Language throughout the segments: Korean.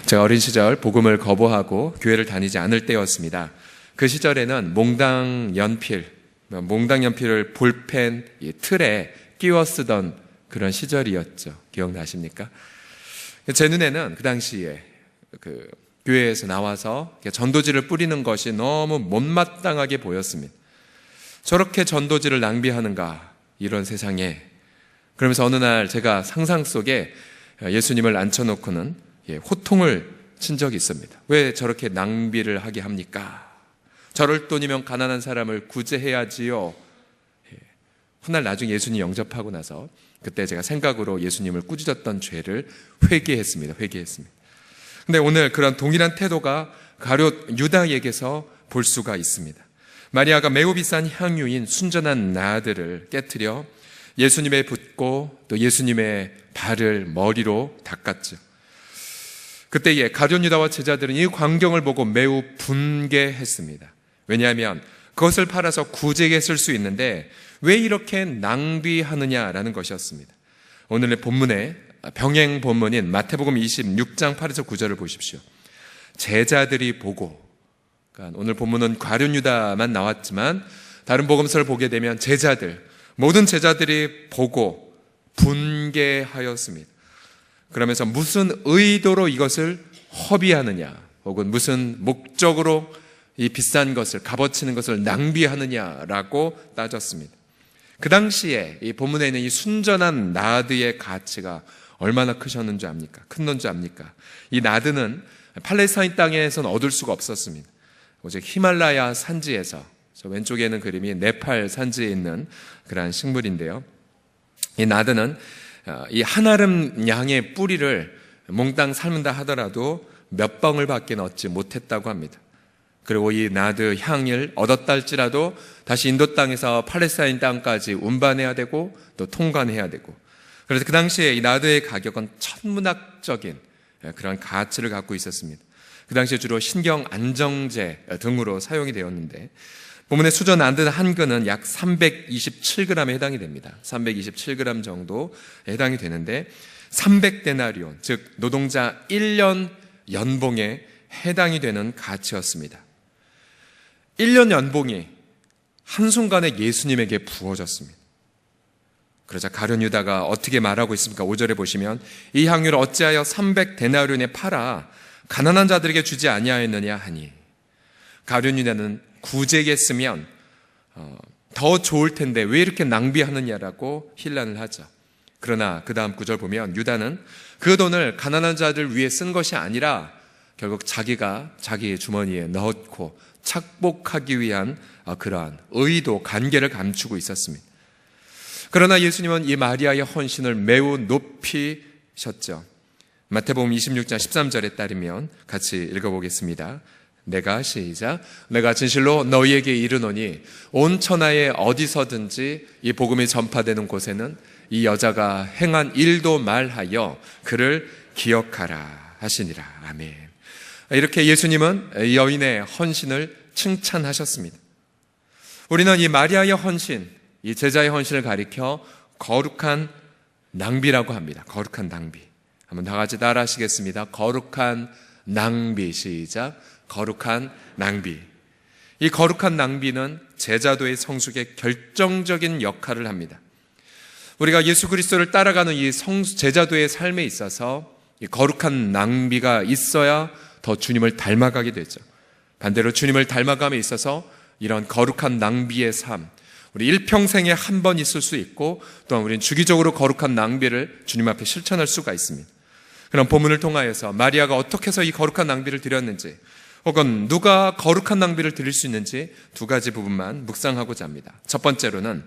제가 어린 시절 복음을 거부하고 교회를 다니지 않을 때였습니다. 그 시절에는 몽당 연필을 볼펜 틀에 끼워 쓰던 그런 시절이었죠. 기억나십니까? 제 눈에는 그 당시에 교회에서 나와서 전도지를 뿌리는 것이 너무 못마땅하게 보였습니다. 저렇게 전도지를 낭비하는가, 이런 세상에. 그러면서 어느 날 제가 상상 속에 예수님을 앉혀놓고는 호통을 친 적이 있습니다. 왜 저렇게 낭비를 하게 합니까? 저럴 돈이면 가난한 사람을 구제해야지요. 훗날 나중에 예수님 영접하고 나서 그때 제가 생각으로 예수님을 꾸짖었던 죄를 회개했습니다. 근데 오늘 그런 동일한 태도가 가룟 유다에게서 볼 수가 있습니다. 마리아가 매우 비싼 향유인 순전한 나들을 깨트려 예수님의 붓고 또 예수님의 발을 머리로 닦았죠. 그때에 가룟 유다와 제자들은 이 광경을 보고 매우 분개했습니다. 왜냐하면 그것을 팔아서 구제에 쓸 수 있는데 왜 이렇게 낭비하느냐라는 것이었습니다. 오늘의 본문의 병행 본문인 마태복음 26장 8에서 9절을 보십시오. 제자들이 보고, 그러니까 오늘 본문은 가룟 유다만 나왔지만 다른 복음서를 보게 되면 모든 제자들이 보고 분개하였습니다. 그러면서 무슨 의도로 이것을 허비하느냐, 혹은 무슨 목적으로 이 비싼 것을, 값어치는 것을 낭비하느냐라고 따졌습니다. 그 당시에 이 본문에 있는 이 순전한 나드의 가치가 얼마나 크셨는 줄 압니까? 큰 돈 줄 압니까? 이 나드는 팔레스타인 땅에서는 얻을 수가 없었습니다. 오직 히말라야 산지에서, 저 왼쪽에 있는 그림이 네팔 산지에 있는 그러한 식물인데요. 이 나드는 이 한아름 양의 뿌리를 몽땅 삶는다 하더라도 몇 방울 밖에 얻지 못했다고 합니다. 그리고 이 나드 향을 얻었다 할지라도 다시 인도 땅에서 팔레스타인 땅까지 운반해야 되고 또 통관해야 되고, 그래서 그 당시에 이 나드의 가격은 천문학적인 그런 가치를 갖고 있었습니다. 그 당시에 주로 신경 안정제 등으로 사용이 되었는데, 본문의 수저 나드 한 근은 약 327g에 해당이 됩니다. 327g 정도 해당이 되는데 300데나리온, 즉 노동자 1년 연봉에 해당이 되는 가치였습니다. 1년 연봉이 한순간에 예수님에게 부어졌습니다. 그러자 가룟 유다가 어떻게 말하고 있습니까? 5절에 보시면 이 향유를 어찌하여 300데나리온에 팔아 가난한 자들에게 주지 아니하였느냐 하니, 가룟 유다는 구제에 쓰면 더 좋을 텐데 왜 이렇게 낭비하느냐라고 힐난을 하죠. 그러나 그 다음 구절 보면 유다는 그 돈을 가난한 자들 위해 쓴 것이 아니라 결국 자기가 자기의 주머니에 넣고 착복하기 위한 그러한 의도, 관계를 감추고 있었습니다. 그러나 예수님은 이 마리아의 헌신을 매우 높이셨죠. 마태복음 26장 13절에 따르면 같이 읽어보겠습니다. 내가 진실로 너희에게 이르노니 온 천하에 어디서든지 이 복음이 전파되는 곳에는 이 여자가 행한 일도 말하여 그를 기억하라 하시니라. 아멘. 이렇게 예수님은 여인의 헌신을 칭찬하셨습니다. 우리는 이 마리아의 헌신, 이 제자의 헌신을 가리켜 거룩한 낭비라고 합니다. 거룩한 낭비. 한번 다 같이 따라 하시겠습니다. 거룩한 낭비. 시작. 거룩한 낭비. 이 거룩한 낭비는 제자도의 성숙에 결정적인 역할을 합니다. 우리가 예수 그리스도를 따라가는 이 제자도의 삶에 있어서 이 거룩한 낭비가 있어야 더 주님을 닮아가게 되죠. 반대로 주님을 닮아감에 있어서 이런 거룩한 낭비의 삶, 우리 일평생에 한 번 있을 수 있고, 또한 우리는 주기적으로 거룩한 낭비를 주님 앞에 실천할 수가 있습니다. 그럼 본문을 통하여서 마리아가 어떻게 해서 이 거룩한 낭비를 드렸는지, 혹은 누가 거룩한 낭비를 드릴 수 있는지 두 가지 부분만 묵상하고자 합니다. 첫 번째로는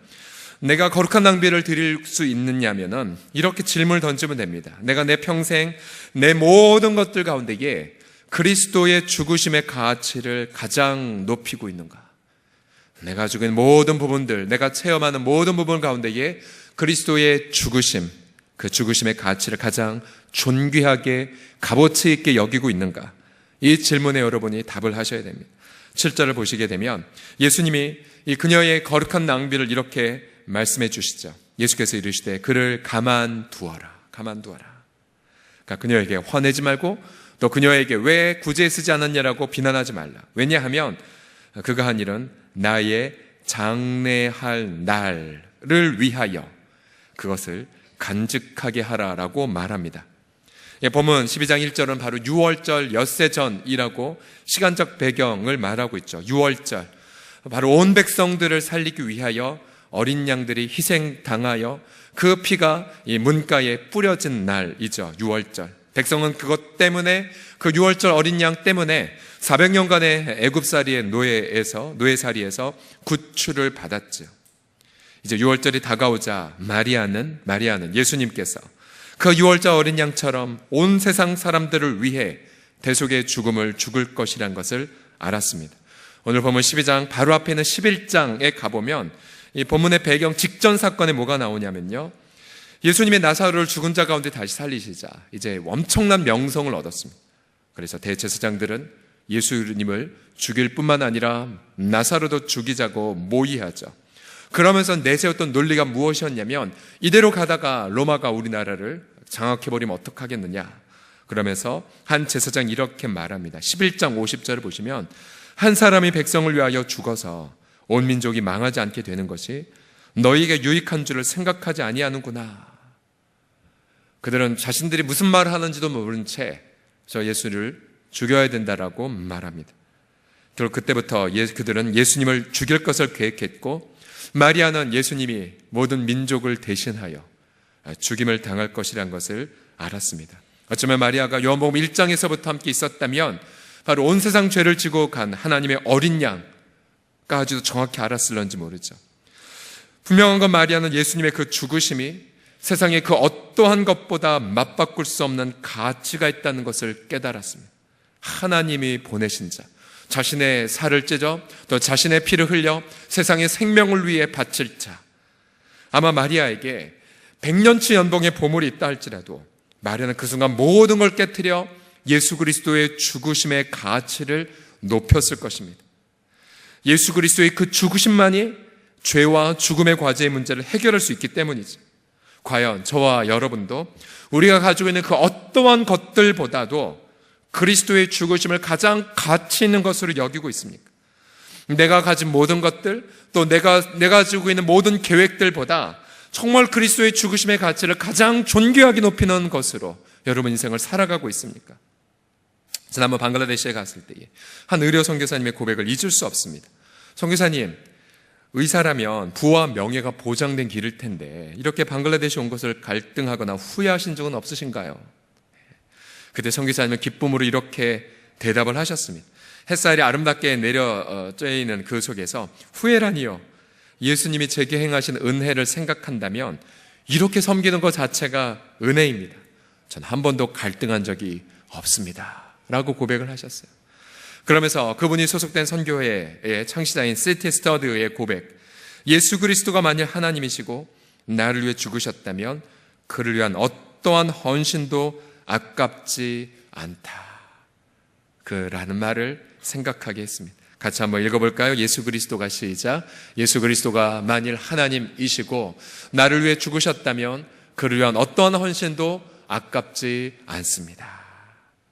내가 거룩한 낭비를 드릴 수 있느냐면은 이렇게 질문을 던지면 됩니다. 내가 내 평생 내 모든 것들 가운데에 그리스도의 죽으심의 가치를 가장 높이고 있는가? 내가 가지고 있는 모든 부분들, 내가 체험하는 모든 부분 가운데에 그리스도의 죽으심, 그 죽으심의 가치를 가장 존귀하게 값어치 있게 여기고 있는가? 이 질문에 여러분이 답을 하셔야 됩니다. 7절을 보시게 되면 예수님이 이 그녀의 거룩한 낭비를 이렇게 말씀해 주시죠. 예수께서 이르시되 그를 가만두어라. 그러니까 그녀에게 화내지 말고 또 그녀에게 왜 구제에 쓰지 않았냐라고 비난하지 말라. 왜냐하면 그가 한 일은 나의 장례할 날을 위하여 그것을 간직하게 하라라고 말합니다. 본문 12장 1절은 바로 유월절 엿새전이라고 시간적 배경을 말하고 있죠. 유월절, 바로 온 백성들을 살리기 위하여 어린 양들이 희생당하여 그 피가 이 문가에 뿌려진 날이죠. 유월절. 백성은 그것 때문에, 그 유월절 어린 양 때문에 400년간의 애굽살이의 노예살이에서 구출을 받았죠. 이제 유월절이 다가오자 마리아는 예수님께서 그 유월절 어린 양처럼 온 세상 사람들을 위해 대속의 죽음을 죽을 것이란 것을 알았습니다. 오늘 본문 12장 바로 앞에 있는 11장에 가보면 이 본문의 배경 직전 사건에 뭐가 나오냐면요, 예수님의 나사로를 죽은 자 가운데 다시 살리시자 이제 엄청난 명성을 얻었습니다. 그래서 대제사장들은 예수님을 죽일 뿐만 아니라 나사로도 죽이자고 모의하죠. 그러면서 내세웠던 논리가 무엇이었냐면, 이대로 가다가 로마가 우리나라를 장악해버리면 어떡하겠느냐. 그러면서 한 제사장이 이렇게 말합니다. 11장 50절을 보시면, 한 사람이 백성을 위하여 죽어서 온 민족이 망하지 않게 되는 것이 너희에게 유익한 줄을 생각하지 아니하는구나. 그들은 자신들이 무슨 말을 하는지도 모른 채 저 예수를 죽여야 된다라고 말합니다. 결국 그때부터 그들은 예수님을 죽일 것을 계획했고, 마리아는 예수님이 모든 민족을 대신하여 죽임을 당할 것이란 것을 알았습니다. 어쩌면 마리아가 요한복음 1장에서부터 함께 있었다면 바로 온 세상 죄를 지고 간 하나님의 어린 양까지도 정확히 알았을런지 모르죠. 분명한 건 마리아는 예수님의 그 죽으심이 세상의 그 어떠한 것보다 맞바꿀 수 없는 가치가 있다는 것을 깨달았습니다. 하나님이 보내신 자, 자신의 살을 찢어 또 자신의 피를 흘려 세상의 생명을 위해 바칠 자. 아마 마리아에게 100년치 연봉의 보물이 있다 할지라도 마리아는 그 순간 모든 걸 깨트려 예수 그리스도의 죽으심의 가치를 높였을 것입니다. 예수 그리스도의 그 죽으심만이 죄와 죽음의 과제의 문제를 해결할 수 있기 때문이죠. 과연 저와 여러분도 우리가 가지고 있는 그 어떠한 것들보다도 그리스도의 죽으심을 가장 가치 있는 것으로 여기고 있습니까? 내가 가진 모든 것들, 또 내가 가지고 있는 모든 계획들보다 정말 그리스도의 죽으심의 가치를 가장 존귀하게 높이는 것으로 여러분 인생을 살아가고 있습니까? 지난번 방글라데시에 갔을 때에 한 의료 선교사님의 고백을 잊을 수 없습니다. 선교사님, 의사라면 부와 명예가 보장된 길일 텐데 이렇게 방글라데시 온 것을 갈등하거나 후회하신 적은 없으신가요? 그때 선교사님은 기쁨으로 이렇게 대답을 하셨습니다. 햇살이 아름답게 내려 쬐이는 그 속에서 후회라니요, 예수님이 제게 행하신 은혜를 생각한다면 이렇게 섬기는 것 자체가 은혜입니다. 전 한 번도 갈등한 적이 없습니다 라고 고백을 하셨어요. 그러면서 그분이 소속된 선교회의 창시자인 C.T. 스터드의 고백, 예수 그리스도가 만일 하나님이시고 나를 위해 죽으셨다면 그를 위한 어떠한 헌신도 아깝지 않다, 라는 말을 생각하게 했습니다. 같이 한번 읽어볼까요? 예수 그리스도가 시작. 예수 그리스도가 만일 하나님이시고 나를 위해 죽으셨다면 그를 위한 어떠한 헌신도 아깝지 않습니다.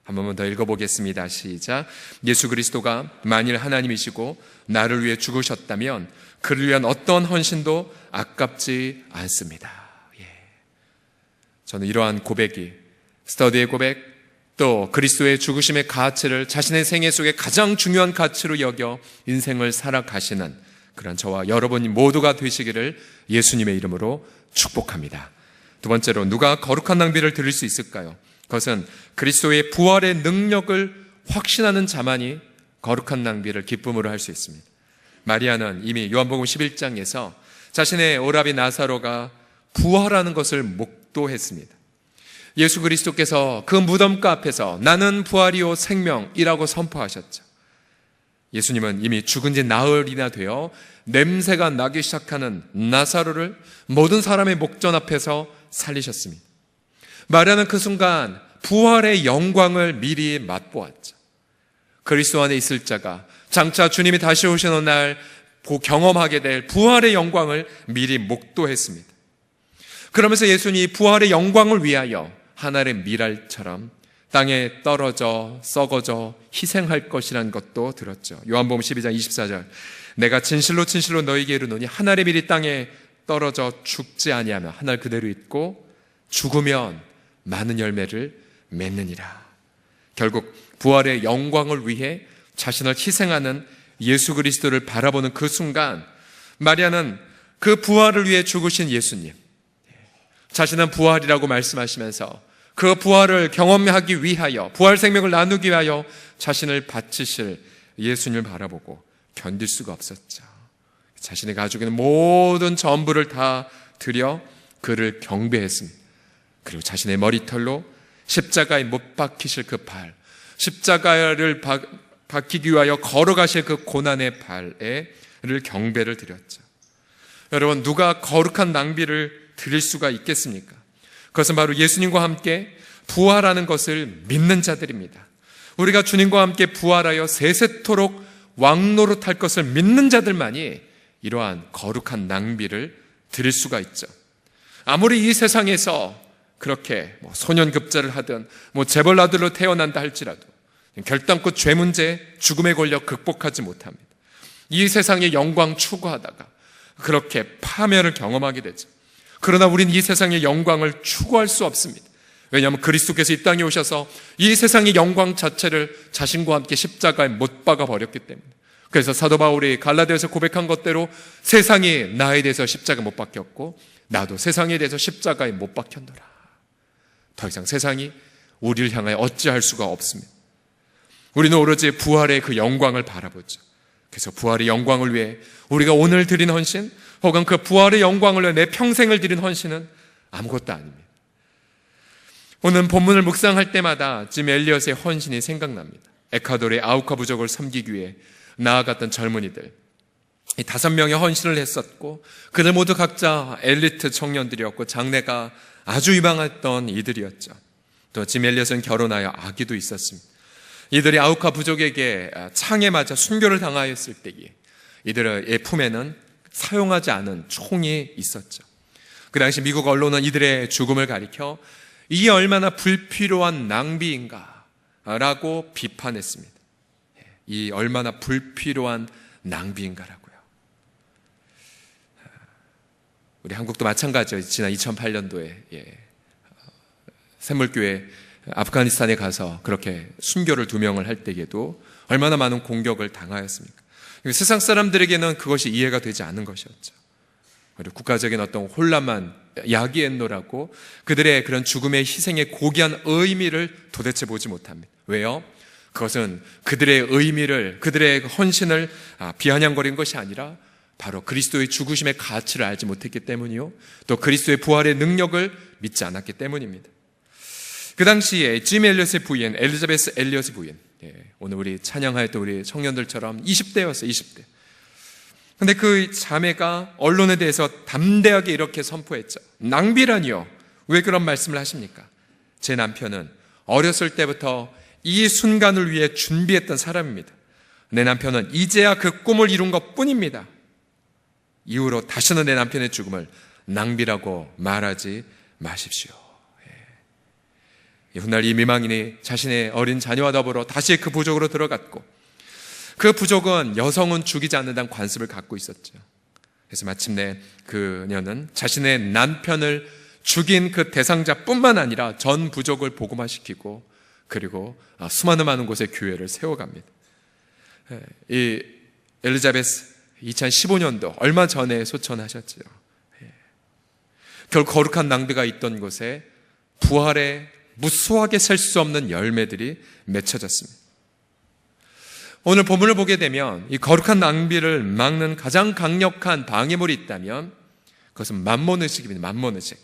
한 번만 더 읽어보겠습니다. 시작. 예수 그리스도가 만일 하나님이시고 나를 위해 죽으셨다면 그를 위한 어떠한 헌신도 아깝지 않습니다. 저는 이러한 고백이, 스터디의 고백, 또 그리스도의 죽으심의 가치를 자신의 생애 속에 가장 중요한 가치로 여겨 인생을 살아가시는 그런 저와 여러분 모두가 되시기를 예수님의 이름으로 축복합니다. 두 번째로, 누가 거룩한 낭비를 드릴 수 있을까요? 그것은 그리스도의 부활의 능력을 확신하는 자만이 거룩한 낭비를 기쁨으로 할 수 있습니다. 마리아는 이미 요한복음 11장에서 자신의 오라비 나사로가 부활하는 것을 목도했습니다. 예수 그리스도께서 그 무덤가 앞에서 나는 부활이요 생명이라고 선포하셨죠. 예수님은 이미 죽은 지 나흘이나 되어 냄새가 나기 시작하는 나사로를 모든 사람의 목전 앞에서 살리셨습니다. 마리아는 그 순간 부활의 영광을 미리 맛보았죠. 그리스도 안에 있을 자가 장차 주님이 다시 오시는 날 경험하게 될 부활의 영광을 미리 목도했습니다. 그러면서 예수님이 부활의 영광을 위하여 하늘의 밀알처럼 땅에 떨어져 썩어져 희생할 것이라는 것도 들었죠. 요한복음 12장 24절, 내가 진실로 진실로 너희에게 이르노니 하늘의 밀이 땅에 떨어져 죽지 아니하면 하늘 그대로 있고 죽으면 많은 열매를 맺느니라. 결국 부활의 영광을 위해 자신을 희생하는 예수 그리스도를 바라보는 그 순간 마리아는 그 부활을 위해 죽으신 예수님, 자신은 부활이라고 말씀하시면서 그 부활을 경험하기 위하여, 부활 생명을 나누기 위하여 자신을 바치실 예수님을 바라보고 견딜 수가 없었죠. 자신이 가지고 있는 모든 전부를 다 드려 그를 경배했습니다. 그리고 자신의 머리털로 십자가에 못 박히실 그 발, 십자가를 박히기 위하여 걸어가실 그 고난의 발에를 경배를 드렸죠. 여러분, 누가 거룩한 낭비를 드릴 수가 있겠습니까? 그것은 바로 예수님과 함께 부활하는 것을 믿는 자들입니다. 우리가 주님과 함께 부활하여 세세토록 왕노릇할 것을 믿는 자들만이 이러한 거룩한 낭비를 드릴 수가 있죠. 아무리 이 세상에서 그렇게 소년급제를 하든 재벌 아들로 태어난다 할지라도 결단코 죄 문제, 죽음의 권력 극복하지 못합니다. 이 세상의 영광 추구하다가 그렇게 파멸을 경험하게 되죠. 그러나 우리는 이 세상의 영광을 추구할 수 없습니다. 왜냐하면 그리스도께서 이 땅에 오셔서 이 세상의 영광 자체를 자신과 함께 십자가에 못 박아 버렸기 때문에, 그래서 사도 바울이 갈라디아에서 고백한 것대로 세상이 나에 대해서 십자가에 못 박혔고 나도 세상에 대해서 십자가에 못 박혔노라. 더 이상 세상이 우리를 향하여 어찌할 수가 없습니다. 우리는 오로지 부활의 그 영광을 바라보죠. 그래서 부활의 영광을 위해 우리가 오늘 드린 헌신, 혹은 그 부활의 영광을 위해 내 평생을 드린 헌신은 아무것도 아닙니다. 오늘 본문을 묵상할 때마다 짐 엘리엇의 헌신이 생각납니다. 에콰도르의 아우카 부족을 섬기기 위해 나아갔던 젊은이들, 이 5명의 헌신을 했었고 그들 모두 각자 엘리트 청년들이었고 장래가 아주 유망했던 이들이었죠. 또 짐 엘리엇은 결혼하여 아기도 있었습니다. 이들이 아우카 부족에게 창에 맞아 순교를 당하였을 때에 이들의 품에는 사용하지 않은 총이 있었죠. 그 당시 미국 언론은 이들의 죽음을 가리켜 이게 얼마나 불필요한 낭비인가 라고 비판했습니다. 이 얼마나 불필요한 낭비인가라고요. 우리 한국도 마찬가지죠. 지난 2008년도에 샘물교회 아프가니스탄에 가서 그렇게 순교를 2명을 할 때에도 얼마나 많은 공격을 당하였습니까? 세상 사람들에게는 그것이 이해가 되지 않는 것이었죠. 그리고 국가적인 어떤 혼란만 야기했노라고 그들의 그런 죽음의 희생의 고귀한 의미를 도대체 보지 못합니다. 왜요? 그것은 그들의 의미를, 그들의 헌신을 비아냥거린 것이 아니라 바로 그리스도의 죽으심의 가치를 알지 못했기 때문이요, 또 그리스도의 부활의 능력을 믿지 않았기 때문입니다. 그 당시에 짐 엘리엇의 부인, 엘리자베스 엘리엇의 부인, 오늘 우리 찬양하였던 우리 청년들처럼 20대였어요. 20대. 근데 그 자매가 언론에 대해서 담대하게 이렇게 선포했죠. 낭비라니요, 왜 그런 말씀을 하십니까? 제 남편은 어렸을 때부터 이 순간을 위해 준비했던 사람입니다. 내 남편은 이제야 그 꿈을 이룬 것 뿐입니다. 이후로 다시는 내 남편의 죽음을 낭비라고 말하지 마십시오. 훗날 이 미망인이 자신의 어린 자녀와 더불어 다시 그 부족으로 들어갔고, 그 부족은 여성은 죽이지 않는다는 관습을 갖고 있었죠. 그래서 마침내 그녀는 자신의 남편을 죽인 그 대상자뿐만 아니라 전 부족을 복음화시키고 그리고 수많은 많은 곳에 교회를 세워갑니다. 이 엘리자베스 2015년도 얼마 전에 소천하셨죠. 결국 거룩한 낭비가 있던 곳에 부활의 무수하게 셀 수 없는 열매들이 맺혀졌습니다. 오늘 본문을 보게 되면 이 거룩한 낭비를 막는 가장 강력한 방해물이 있다면 그것은 만몬의식입니다. 만몬의식.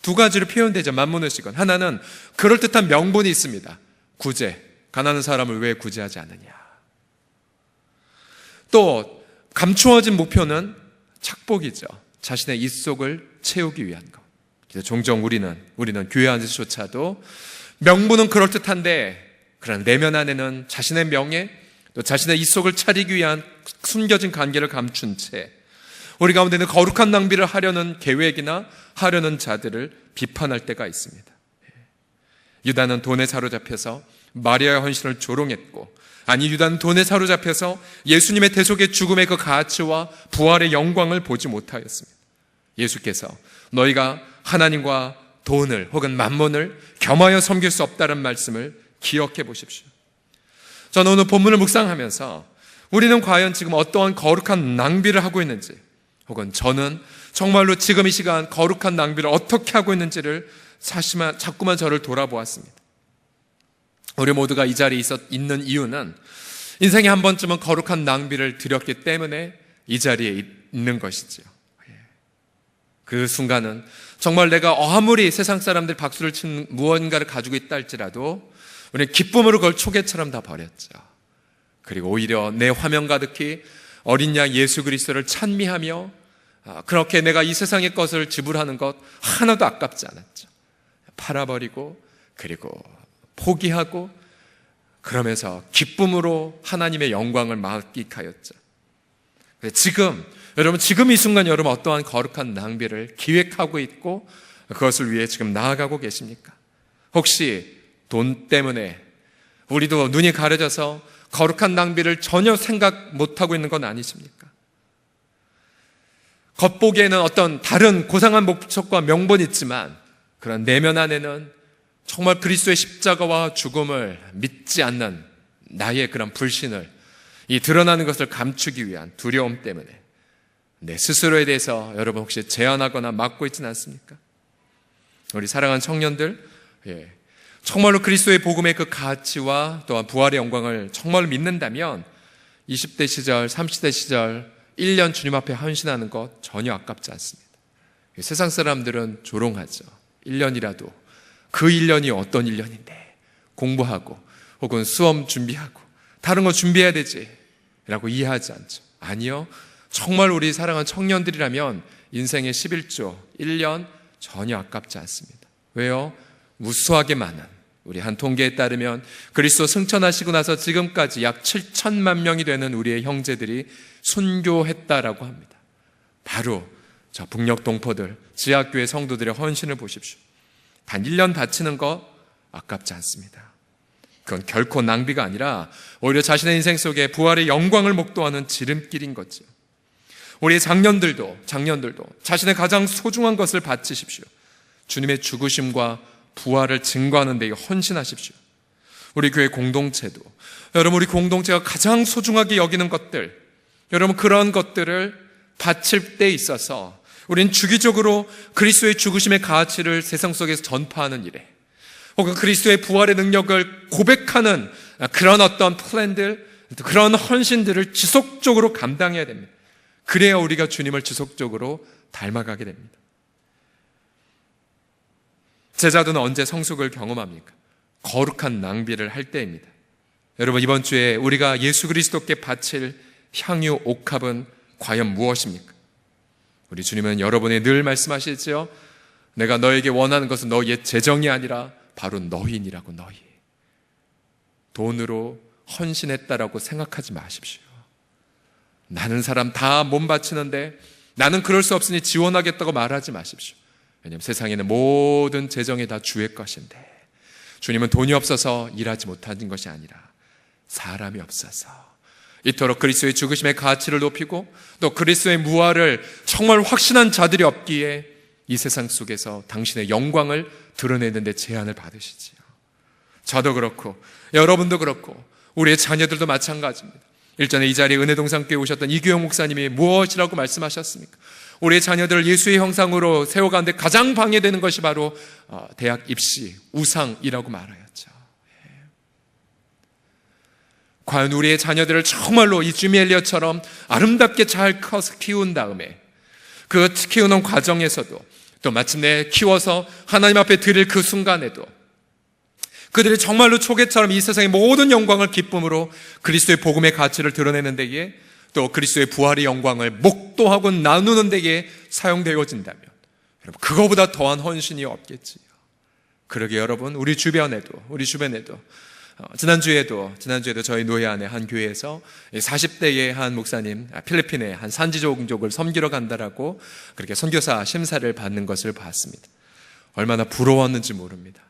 2가지로 표현되죠. 만몬의식은 하나는 그럴듯한 명분이 있습니다. 구제, 가난한 사람을 왜 구제하지 않느냐. 또 감추어진 목표는 착복이죠. 자신의 입속을 채우기 위한 것. 그래서 종종 우리는 교회 안에서조차도 명분은 그럴듯한데 그러나 내면 안에는 자신의 명예, 또 자신의 입속을 차리기 위한 숨겨진 관계를 감춘 채 우리 가운데는 거룩한 낭비를 하려는 계획이나 하려는 자들을 비판할 때가 있습니다. 유다는 돈에 사로잡혀서 마리아의 헌신을 조롱했고, 아니 유다는 돈에 사로잡혀서 예수님의 대속의 죽음의 그 가치와 부활의 영광을 보지 못하였습니다. 예수께서 너희가 하나님과 돈을 혹은 만몬을 겸하여 섬길 수 없다는 말씀을 기억해 보십시오. 저는 오늘 본문을 묵상하면서 우리는 과연 지금 어떠한 거룩한 낭비를 하고 있는지, 혹은 저는 정말로 지금 이 시간 거룩한 낭비를 어떻게 하고 있는지를 자꾸만 저를 돌아보았습니다. 우리 모두가 이 자리에 있는 이유는 인생에 한 번쯤은 거룩한 낭비를 드렸기 때문에 이 자리에 있는 것이지요. 그 순간은 정말 내가 아무리 세상 사람들이 박수를 치는 무언가를 가지고 있다 할지라도 우리는 기쁨으로 그걸 초계처럼 다 버렸죠. 그리고 오히려 내 화면 가득히 어린 양 예수 그리스도를 찬미하며 그렇게 내가 이 세상의 것을 지불하는 것 하나도 아깝지 않았죠. 팔아버리고 그리고 포기하고 그러면서 기쁨으로 하나님의 영광을 만끽하였죠. 지금 이 순간 여러분 어떠한 거룩한 낭비를 기획하고 있고 그것을 위해 지금 나아가고 계십니까? 혹시 돈 때문에 우리도 눈이 가려져서 거룩한 낭비를 전혀 생각 못하고 있는 건 아니십니까? 겉보기에는 어떤 다른 고상한 목적과 명분이 있지만 그런 내면 안에는 정말 그리스도의 십자가와 죽음을 믿지 않는 나의 그런 불신을, 이 드러나는 것을 감추기 위한 두려움 때문에 내 스스로에 대해서 여러분 혹시 제한하거나 막고 있지는 않습니까? 우리 사랑하는 청년들, 정말로 그리스도의 복음의 그 가치와 또한 부활의 영광을 정말로 믿는다면 20대 시절, 30대 시절 1년 주님 앞에 헌신하는 것 전혀 아깝지 않습니다. 세상 사람들은 조롱하죠. 1년이라도 그 1년이 어떤 1년인데 공부하고 혹은 수험 준비하고 다른 거 준비해야 되지 라고 이해하지 않죠. 아니요, 정말 우리 사랑하는 청년들이라면 인생의 11조 1년 전혀 아깝지 않습니다. 왜요? 무수하게 많은, 우리 한 통계에 따르면 그리스도 승천하시고 나서 지금까지 약 7천만 명이 되는 우리의 형제들이 순교했다라고 합니다. 바로 저 북녘 동포들, 지하교회 성도들의 헌신을 보십시오. 단 1년 바치는 것 아깝지 않습니다. 그건 결코 낭비가 아니라 오히려 자신의 인생 속에 부활의 영광을 목도하는 지름길인 거지요. 우리 장년들도 자신의 가장 소중한 것을 바치십시오. 주님의 죽으심과 부활을 증거하는 데 헌신하십시오. 우리 교회 공동체도, 여러분 우리 공동체가 가장 소중하게 여기는 것들, 여러분 그런 것들을 바칠 때 있어서 우리는 주기적으로 그리스도의 죽으심의 가치를 세상 속에서 전파하는 일에, 혹은 그리스도의 부활의 능력을 고백하는 그런 어떤 플랜들, 그런 헌신들을 지속적으로 감당해야 됩니다. 그래야 우리가 주님을 지속적으로 닮아가게 됩니다. 제자도는 언제 성숙을 경험합니까? 거룩한 낭비를 할 때입니다. 여러분 이번 주에 우리가 예수 그리스도께 바칠 향유 옥합은 과연 무엇입니까? 우리 주님은 여러분이 늘 말씀하시지요. 내가 너에게 원하는 것은 너의 재정이 아니라 바로 너희니라고. 너희. 돈으로 헌신했다라고 생각하지 마십시오. 나는 사람 다 몸 바치는데 나는 그럴 수 없으니 지원하겠다고 말하지 마십시오. 왜냐하면 세상에는 모든 재정이 다 주의 것인데 주님은 돈이 없어서 일하지 못하는 것이 아니라 사람이 없어서 이토록 그리스도의 죽으심의 가치를 높이고 또 그리스도의 무활을 정말 확신한 자들이 없기에 이 세상 속에서 당신의 영광을 드러내는 데 제한을 받으시지요. 저도 그렇고 여러분도 그렇고 우리의 자녀들도 마찬가지입니다. 일전에 이 자리에 은혜동산교회 오셨던 이규영 목사님이 무엇이라고 말씀하셨습니까? 우리의 자녀들을 예수의 형상으로 세워가는데 가장 방해되는 것이 바로 대학 입시, 우상이라고 말하였죠. 과연 우리의 자녀들을 정말로 이 주미 엘리엇처럼 아름답게 잘 커서 키운 다음에 그 키우는 과정에서도 또 마침내 키워서 하나님 앞에 드릴 그 순간에도 그들이 정말로 초계처럼 이 세상의 모든 영광을 기쁨으로 그리스도의 복음의 가치를 드러내는 데에 또 그리스도의 부활의 영광을 목도하고 나누는 데에 사용되어진다면 여러분 그거보다 더한 헌신이 없겠지요. 그러게 여러분 우리 주변에도 지난주에도 저희 노예 안에 한 교회에서 40대의 한 목사님 필리핀의 한 산지종족을 섬기러 간다라고 그렇게 선교사 심사를 받는 것을 봤습니다. 얼마나 부러웠는지 모릅니다.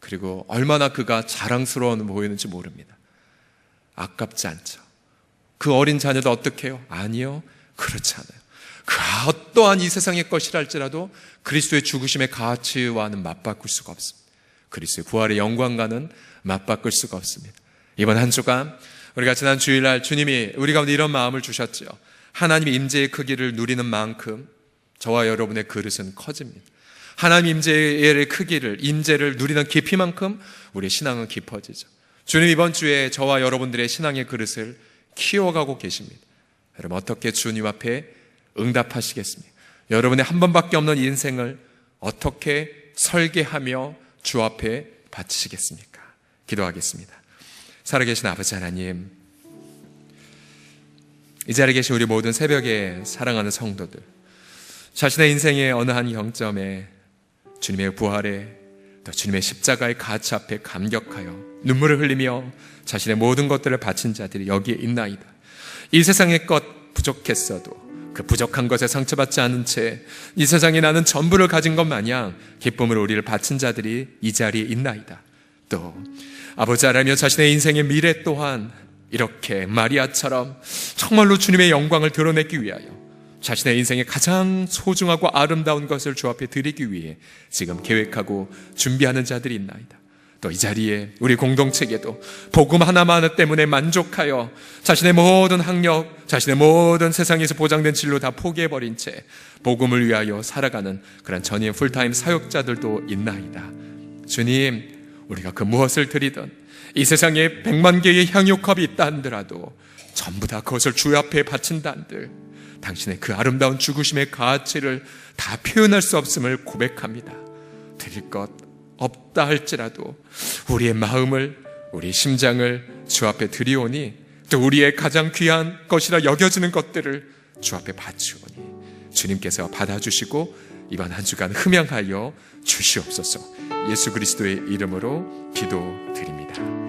그리고 얼마나 그가 자랑스러워 보이는지 모릅니다. 아깝지 않죠. 그 어린 자녀도 어떻게 해요? 아니요, 그렇지 않아요. 그 어떠한 이 세상의 것이라 할지라도 그리스도의 죽으심의 가치와는 맞바꿀 수가 없습니다. 그리스도의 부활의 영광과는 맞바꿀 수가 없습니다. 이번 한 주간 우리가 지난 주일날 주님이 우리 가운데 이런 마음을 주셨죠. 하나님의 임재의 크기를 누리는 만큼 저와 여러분의 그릇은 커집니다. 하나님 임재의 크기를, 임재를 누리는 깊이만큼 우리의 신앙은 깊어지죠. 주님 이번 주에 저와 여러분들의 신앙의 그릇을 키워가고 계십니다. 여러분 어떻게 주님 앞에 응답하시겠습니까? 여러분의 한 번밖에 없는 인생을 어떻게 설계하며 주 앞에 바치시겠습니까? 기도하겠습니다. 살아계신 아버지 하나님, 이 자리에 계신 우리 모든 새벽에 사랑하는 성도들, 자신의 인생의 어느 한 경점에 주님의 부활에 또 주님의 십자가의 가치 앞에 감격하여 눈물을 흘리며 자신의 모든 것들을 바친 자들이 여기에 있나이다. 이 세상의 것 부족했어도 그 부족한 것에 상처받지 않은 채 이 세상에 나는 전부를 가진 것 마냥 기쁨으로 우리를 바친 자들이 이 자리에 있나이다. 또 아버지 하나님, 자신의 인생의 미래 또한 이렇게 마리아처럼 정말로 주님의 영광을 드러내기 위하여 자신의 인생의 가장 소중하고 아름다운 것을 주 앞에 드리기 위해 지금 계획하고 준비하는 자들이 있나이다. 또 이 자리에 우리 공동체에도 복음 하나만 때문에 만족하여 자신의 모든 학력, 자신의 모든 세상에서 보장된 진로 다 포기해버린 채 복음을 위하여 살아가는 그런 전임 풀타임 사역자들도 있나이다. 주님, 우리가 그 무엇을 드리든 이 세상에 100만 개의 향유컵이 있다 한들라도 전부 다 그것을 주 앞에 바친다 한들 당신의 그 아름다운 죽으심의 가치를 다 표현할 수 없음을 고백합니다. 드릴 것 없다 할지라도 우리의 마음을, 우리 심장을 주 앞에 드리오니 또 우리의 가장 귀한 것이라 여겨지는 것들을 주 앞에 바치오니 주님께서 받아주시고 이번 한 주간 흠양하여 주시옵소서. 예수 그리스도의 이름으로 기도드립니다.